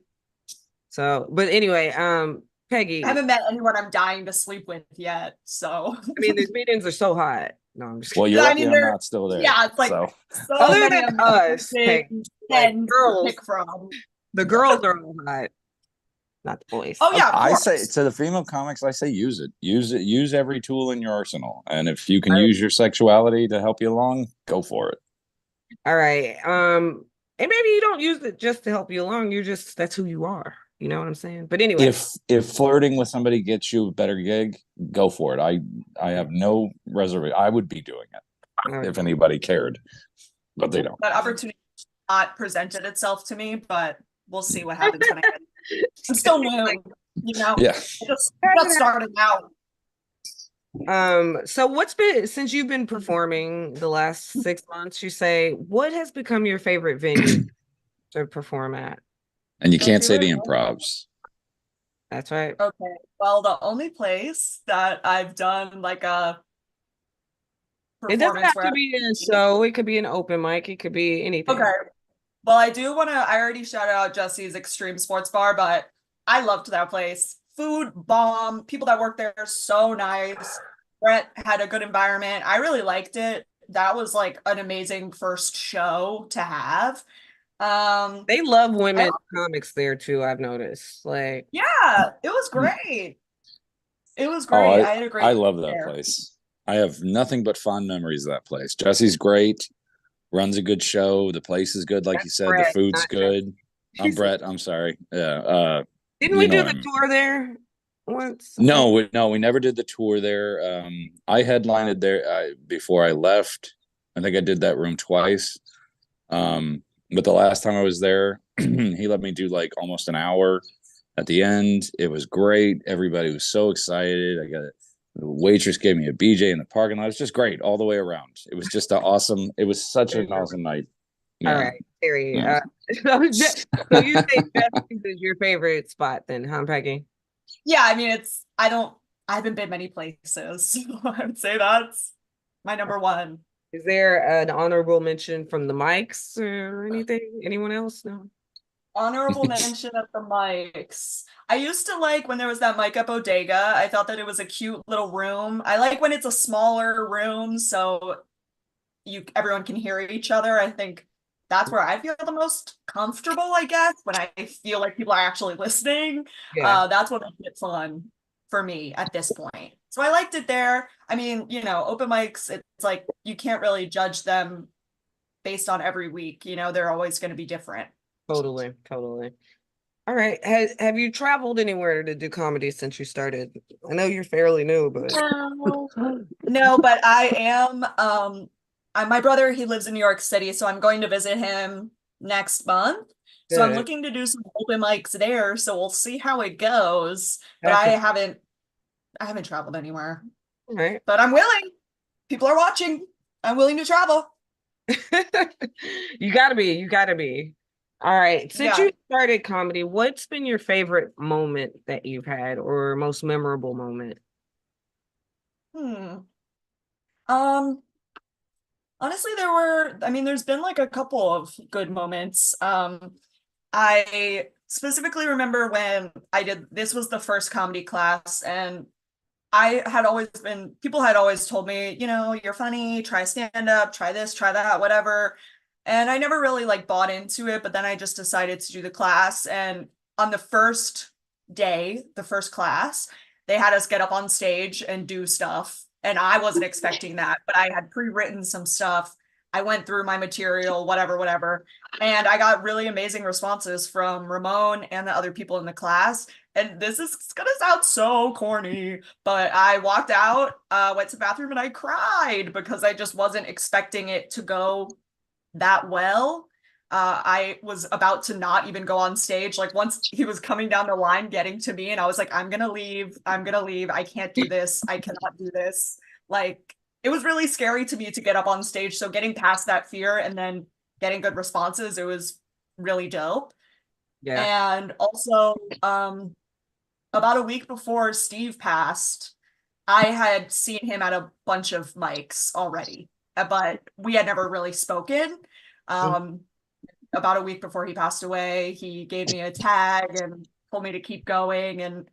So, but anyway, I Peggy, haven't met anyone I'm dying to sleep with yet. So, I mean, these meetings are so hot. No, I'm just Well, kidding. you're I lucky mean, I'm not still there. yeah, it's like So so Other many than us, Peggy, amazing like men to girls, pick from. the girls are all hot, not the boys. Oh, yeah, of I say course. to the female comics, I say use it, use every tool in your arsenal, and if you can All right. use your sexuality to help you along, go for it. All right. And maybe you don't use it just to help you along. You're just that's who you are. You know what I'm saying? But anyway, If flirting with somebody gets you a better gig, go for it. I have no reservation. I would be doing it all right. if anybody cared, but they don't. That opportunity not presented itself to me, but we'll see what happens when I get it. I'm still Like, new, you know, Yeah. I just starting out. so what's been since you've been performing the last 6 months, you say, what has become your favorite venue to perform at? And you My can't say favorite the one. improvs. That's right. Okay. Well, the only place that I've done like a It doesn't performance have where to be a show, it could be an open mic, it could be anything. okay. Well, I do want to, I already shouted out Jesse's Extreme Sports Bar, but I loved that place. Food bomb, people that work there so nice. Brett had a good environment. I really liked it. That was like an amazing first show to have. Um, They love I, women comics there too, I've noticed. Like, yeah, it was great. It was Oh, great. I had a I great time love that there. place. I have nothing but fond memories of that place. Jesse's great, runs a good show. The place is good, like you that's said. The Brett, food's not Jess. good. I'm She's Brett. I'm sorry. Yeah. Didn't we You know do what I the mean. tour there once? I think. No, we never did the tour there. I headlined it there before I left. I think I did that room twice. But the last time I was there, he let me do like almost an hour at the end. It was great. Everybody was so excited. The waitress gave me a BJ in the parking lot. It was just great all the way around. It was just it was such an awesome night. All Yeah. right, Terry. Yeah. So you say Jesse's is your favorite spot then, huh, Peggy? Yeah, I mean, I haven't been many places, so I would say that's my number one. Is there an honorable mention from the mics or anything? Anyone else? No. Honorable mention at the mics. I used to like when there was that mic at Bodega. I thought that it was a cute little room. I like when it's a smaller room so you everyone can hear each other. I think that's where I feel the most comfortable, I guess, when I feel like people are actually listening. Yeah, That's what makes it fun for me at this point. So I liked it there. I mean, open mics, it's like you can't really judge them based on every week. They're always going to be different. totally, totally. All right. Have you traveled anywhere to do comedy since you started? I know you're fairly new, but No. No, but I am my brother, he lives in New York City, so I'm going to visit him next month. So I'm good. looking to do some open mics there, so we'll see how it goes. But Gotcha. I haven't traveled anywhere. All right. But I'm willing. People are watching. I'm willing to travel. You gotta be, you gotta be. All right. Since Yeah. you started comedy, what's been your favorite moment that you've had or most memorable moment? Hmm. Um, Honestly, there's been like a couple of good moments. I specifically remember when this was the first comedy class, and people had always told me, you're funny, try stand up, try this, try that, whatever. And I never really like bought into it, but then I just decided to do the class. And on the first day, the first class, they had us get up on stage and do stuff. And I wasn't expecting that, but I had pre-written some stuff. I went through my material, whatever, whatever. And I got really amazing responses from Ramon and the other people in the class. And this is gonna sound so corny, but I walked out, went to the bathroom, and I cried because I just wasn't expecting it to go that well. I was about to not even go on stage. Like once he was coming down the line, getting to me, and I was like, I'm gonna leave. I'm gonna leave. I can't do this. I cannot do this. Like it was really scary to me to get up on stage. So getting past that fear and then getting good responses, it was really dope. Yeah. And also, about a week before Steve passed, I had seen him at a bunch of mics already, but we had never really spoken. Mm. Um, about a week before he passed away, he gave me a tag and told me to keep going. And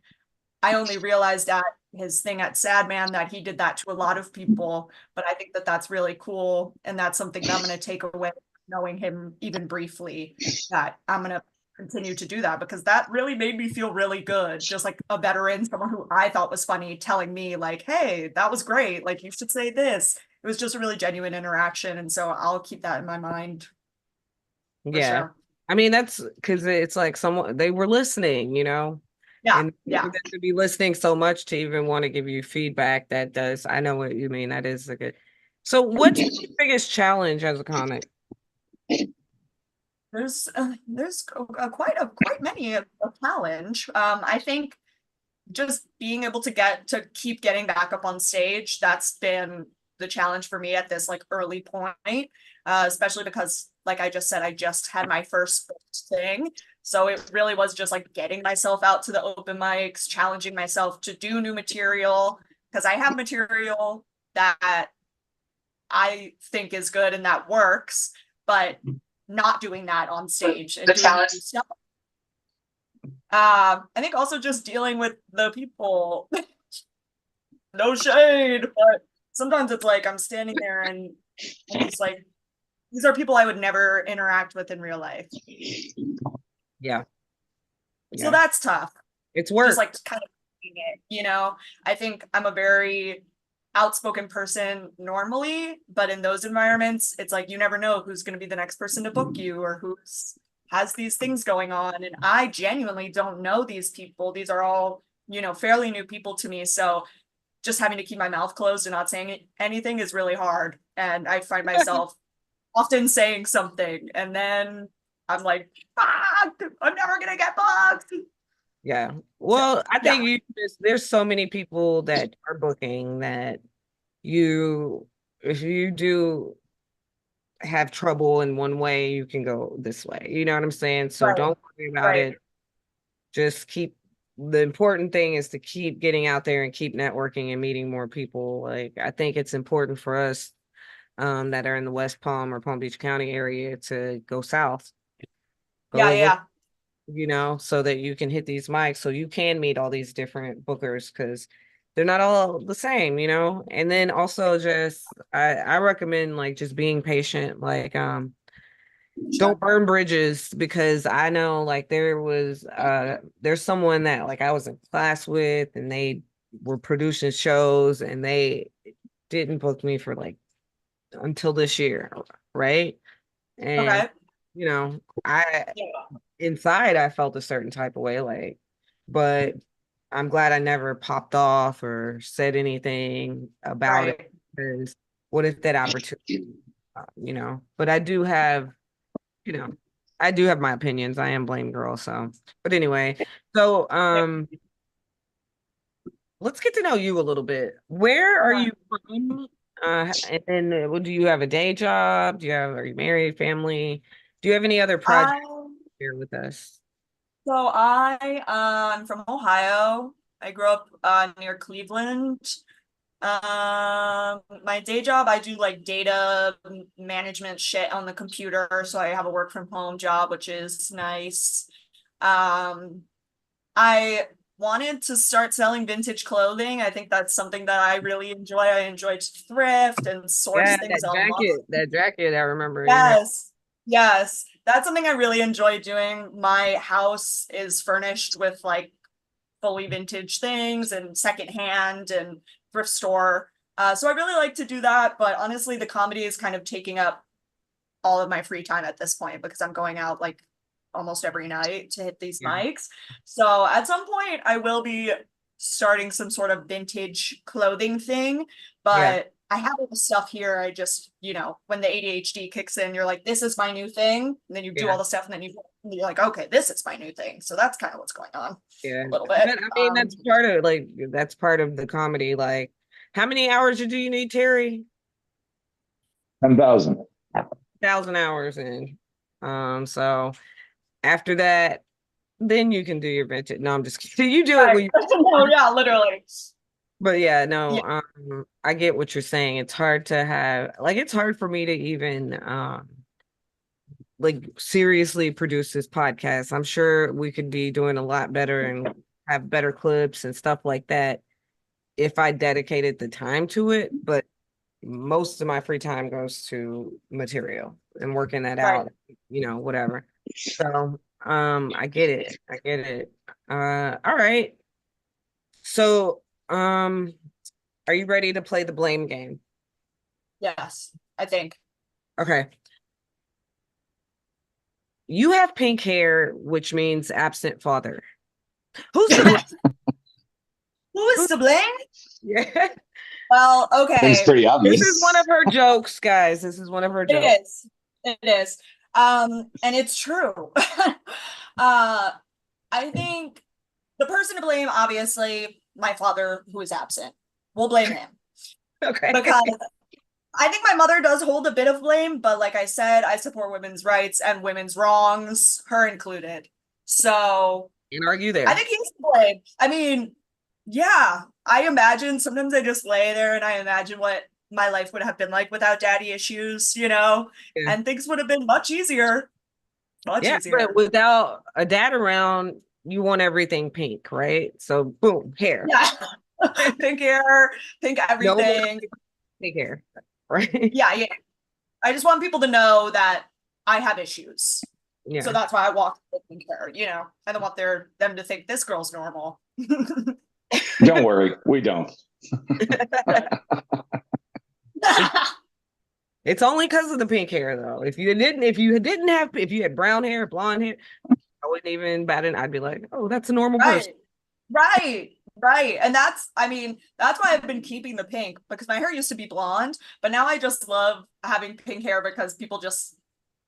I only realized at his thing at Sad Man that he did that to a lot of people. But I think that that's really cool. And that's something that I'm going to take away, knowing him even briefly, that I'm going to continue to do that because that really made me feel really good. Just like a veteran, someone who I thought was funny, telling me, like, hey, that was great. Like, you should say this. It was just a really genuine interaction. And so I'll keep that in my mind for Yeah. sure. I mean, that's because it's like someone they were listening, Yeah. and Yeah. to be listening so much to even want to give you feedback that does. I know what you mean. That is a good. So, what's your biggest challenge as a comic? Quite many a challenge. I think just being able to keep getting back up on stage, that's been the challenge for me at this like early point, especially because like I just said, I just had my first thing. So it really was just like getting myself out to the open mics, challenging myself to do new material because I have material that I think is good and that works, but not doing that on stage and doing new stuff. I think also just dealing with the people. No shade, but sometimes it's like I'm standing there and I'm just like, these are people I would never interact with in real life. Yeah, So yeah, that's tough. it's Just work. like kind of doing it. I think I'm a very outspoken person normally, but in those environments, it's like you never know who's going to be the next person to book you or who's has these things going on. And I genuinely don't know these people. These are all, fairly new people to me. So just having to keep my mouth closed and not saying anything is really hard. And I find myself often saying something and then I'm like, ah, I'm never gonna get booked. Yeah. So Well, I yeah, think there's so many people that are booking that if you do have trouble in one way, you can go this way. You know what I'm saying? So right, don't worry about right. it. Just the important thing is to keep getting out there and keep networking and meeting more people. Like I think it's important for us that are in the West Palm or Palm Beach County area to go south. Yeah, Go look, yeah, so that you can hit these mics so you can meet all these different bookers because they're not all the same. And then also just I recommend like just being patient. Like don't burn bridges, because I know like there's someone that like I was in class with, and they were producing shows, and they didn't book me for like until this year, right? And Okay. you know, I Yeah. inside I felt a certain type of way, like, but I'm glad I never popped off or said anything about it, Right. because what if that opportunity, but I do have my opinions. I am blame girl, so but anyway, so let's get to know you a little bit. Where are Okay. you from? And then do you have a day job? Are you married, family? Do you have any other projects I here with us? So I'm from Ohio. I grew up near Cleveland. My day job, I do like data management shit on the computer, so I have a work from home job, which is nice. Um, I wanted to start selling vintage clothing. I think that's something that I really enjoy. I enjoy to thrift and source Yeah, things that online. jacket, that jacket I remember you had. Yes. Yes. That's something I really enjoy doing. My house is furnished with like fully vintage things and secondhand and thrift store. So I really like to do that. But honestly, the comedy is kind of taking up all of my free time at this point because I'm going out like almost every night to hit these Yeah, mics. So at some point, I will be starting some sort of vintage clothing thing, yeah, but I have all the stuff here. I just, when the ADHD kicks in, you're like, this is my new thing. And then you do yeah, all the stuff, and then you're like, okay, this is my new thing. So that's kind of what's going on yeah. a little bit. But I mean, that's part of the comedy. Like, how many hours do you need, Terry? 10,000. 1,000 hours in. So after that, then you can do your vintage. No, I'm just kidding. You do it Right. when you, No, yeah, literally. but yeah, no, Yeah. I get what you're saying. It's hard to have, like, it's hard for me to even, like seriously produce this podcast. I'm sure we could be doing a lot better and have better clips and stuff like that if I dedicated the time to it. But most of my free time goes to material and working that Right. out, whatever. So, I get it. I get it. All right. So, are you ready to play the blame game? Yes, I think. Okay. You have pink hair, which means absent father. Who's to blame? Who is to blame? Yeah. Well, It's okay. pretty This is one of obvious. her jokes, guys. This is one of her jokes. It is. It is. And it's true. I think the person to blame, obviously, my father, who is absent. We'll blame him Okay. because I think my mother does hold a bit of blame, but like I said, I support women's rights and women's wrongs, her included. So And argue I there. think he's to blame. I mean, yeah, I imagine sometimes I just lay there and I imagine what my life would have been like without daddy issues, Yeah. and things would have been much easier, much Yeah, but easier. without a dad around, you want everything pink, right? So boom, hair. Yeah. Pink hair, pink No more everything. pink hair. Right? Yeah, yeah. I just want people to know that I have issues. So Yeah. that's why I walk with pink hair, I don't want them to think this girl's normal. Don't worry, we don't. It, it's only because of the pink hair though. If you had brown hair, blonde hair, I wouldn't even bat an. I'd be like, oh, that's a normal person. Right. Right. Right. And that's why I've been keeping the pink because my hair used to be blonde, but now I just love having pink hair because people just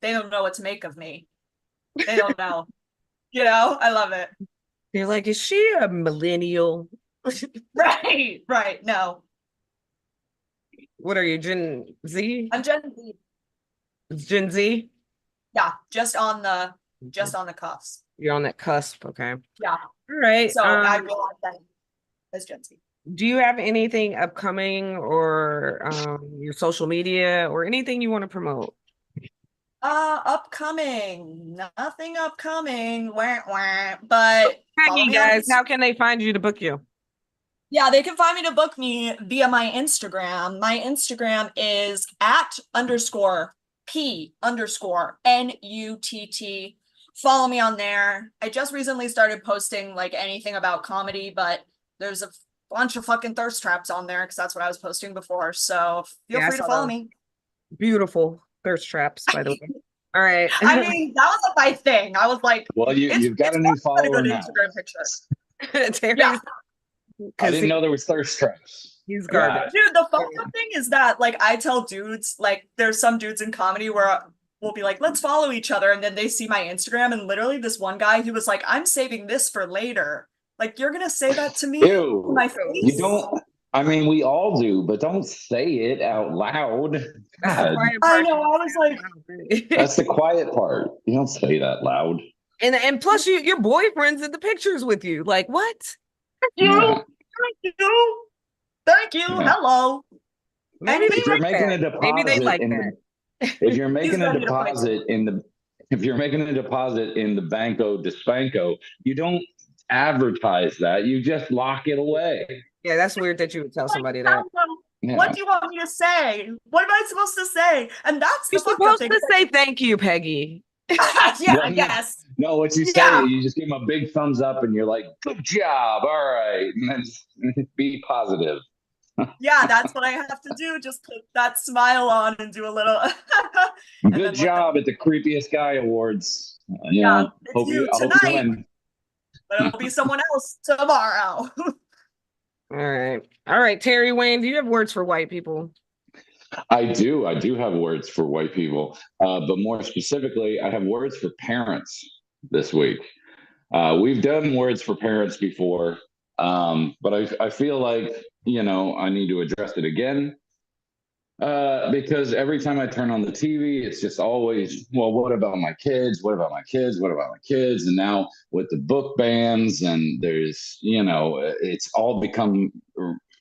they don't know what to make of me. They don't know. I love it. They're like, is she a millennial? Right. Right. No. What are you, Gen Z? I'm Gen Z. It's Gen Z? Yeah, just Okay. on the cuffs. You're on that cusp, okay. Yeah. All right. So I realized that as Gen Z. Do you have anything upcoming or your social media or anything you want to promote? Upcoming. Nothing upcoming. Wah, wah. But follow Peggy, me on guys, Instagram. how can they find you to book you? Yeah, they can find me to book me via my Instagram. My Instagram is @_. P_NUTT. Follow me on there. I just recently started posting like anything about comedy, but there's a bunch of fucking thirst traps on there because that's what I was posting before. So feel Yeah, I free to saw follow those. me. Beautiful thirst traps, by the way. All right. I mean, that was like my thing. I was like, Well, you've got it's a fun new to get a follower good now. Instagram picture. Yeah. Terry's, I because didn't know there was thirst traps. he's Yeah. garbage. Dude, the fucked up thing is that like I tell dudes, like there's some dudes in comedy where we'll be like, let's follow each other, and then they see my Instagram, and literally this one guy, he was like, I'm saving this for later. Like, you're gonna say that to me to Ew. my You face? don't. I mean, we all do, but don't say it out loud. That's the God, quiet I part. know, I was like, that's the quiet part. You don't say that loud. And plus your boyfriend's in the pictures with you. Like what? you, Yeah. thank you, thank you, Yeah. hello. Maybe And they If you're like making that. a Maybe they deposit like in that. the, if you're making a ready to fight. deposit in the, if you're making a deposit in the Banco de Spanco, you don't advertise that. You just lock it away. Yeah, that's weird that you would tell Like, somebody that. Yeah. what do you want me to say? What am I supposed to say? And that's the You're fucked up supposed thing. to say thank you, Peggy. Yeah, I Well, guess. No, what you say, Yeah. you just give them a big thumbs up and you're like, good job. All right. And then just be positive. Yeah, that's what I have to do. Just put that smile on and do a little. And Good then job at the creepiest guy awards. You Yeah, know, it's hope you I hope you tonight, win. but it'll be someone else tomorrow. All right. All right, Terry Wayne, do you have words for white people? I do. I do have words for white people, but more specifically, I have words for parents this week. We've done words for parents before, but I feel like, I need to address it again. Because every time I turn on the TV, it's just always, well, what about my kids? What about my kids? What about my kids? And now with the book bans, and there's, it's all become,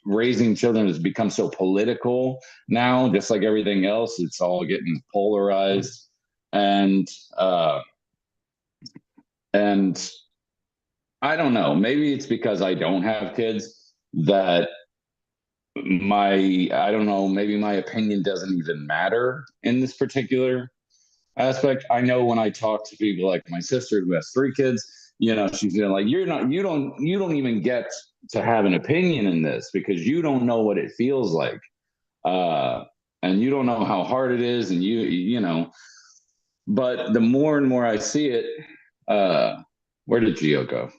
raising children has become so political now, just like everything else. It's all getting polarized. And I don't know, maybe it's because I don't have kids that I don't know, maybe my opinion doesn't even matter in this particular aspect. I know when I talk to people like my sister who has 3 kids, she's like, you don't even get to have an opinion in this because you don't know what it feels like. And you don't know how hard it is. And but the more and more I see it, where did Gio go?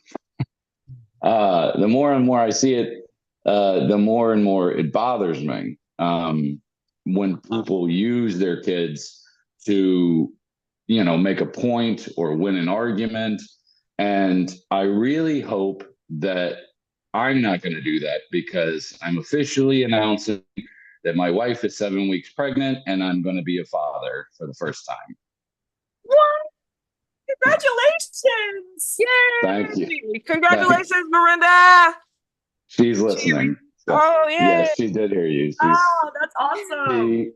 The more and more I see it, the more and more it bothers me when people use their kids to, make a point or win an argument. And I really hope that I'm not going to do that because I'm officially announcing that my wife is 7 weeks pregnant and I'm going to be a father for the first time. What? Congratulations! Yay! Thank you. Congratulations, Miranda. She's listening. So, Oh, yeah. yes, she did hear you. Oh, that's awesome.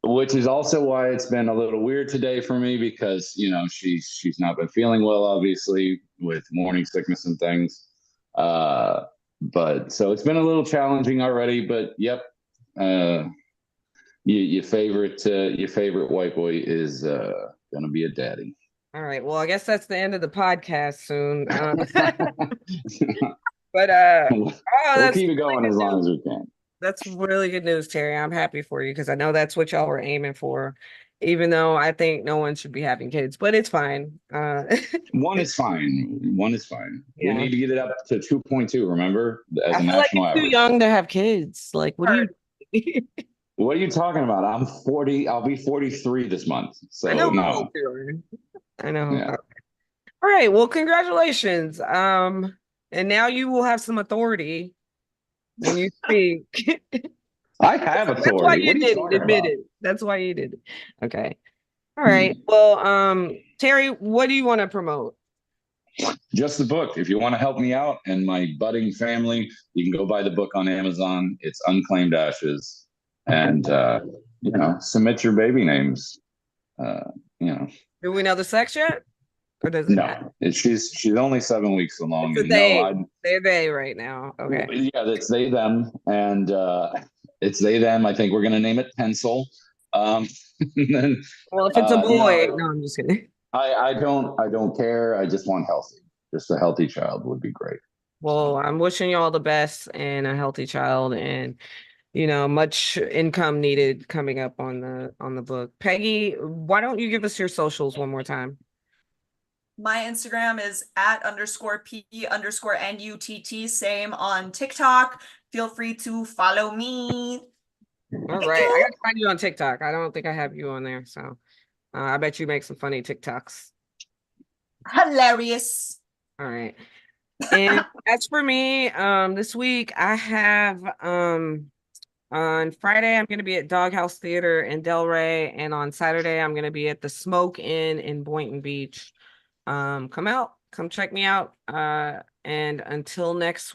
Which is also why it's been a little weird today for me because she's not been feeling well, obviously, with morning sickness and things. But so it's been a little challenging already. But yep, your favorite white boy is gonna be a daddy. All right. Well, I guess that's the end of the podcast soon. But We'll that's keep it really going as long as we can. That's really good news, Terry. I'm happy for you because I know that's what y'all were aiming for, even though I think no one should be having kids, but it's fine. One is fine. One is fine. We Yeah. need to get it up to 2.2, remember, as I a feel like national it's too average. young to have kids. Like, what do you? What are you talking about? I'm 40. I'll be 43 this month. So I know how no. old you are. I know. Yeah. All right. Well, congratulations. And now you will have some authority when you speak. I have That's why authority. you What are you did it. talking Admit about? it. That's why you did it. Okay. All right. Well, Terry, what do you want to promote? Just the book. If you want to help me out and my budding family, you can go buy the book on Amazon. It's Unclaimed Ashes. And submit your baby names. Do we know the sex yet? Or does it matter? No. She's only 7 weeks along. It's a they. They're they right now. Okay. Yeah, it's they them. And it's they them. I think we're gonna name it Pencil. Then, Well, if it's a boy, no, no, I'm just kidding. I don't care. I just want healthy. Just a healthy child would be great. Well, I'm wishing you all the best and a healthy child and much income needed coming up on the book. Peggy, why don't you give us your socials one more time? My Instagram is @_P_NUTT. Same on TikTok. Feel free to follow me. All Thank right. I you. gotta find you on TikTok. I don't think I have you on there. So I bet you make some funny TikToks. Hilarious. All right. And as for me, this week I have on Friday I'm gonna be at Doghouse Theater in Delray, and on Saturday I'm gonna be at the Smoke Inn in Boynton Beach. Come out, come check me out. And until next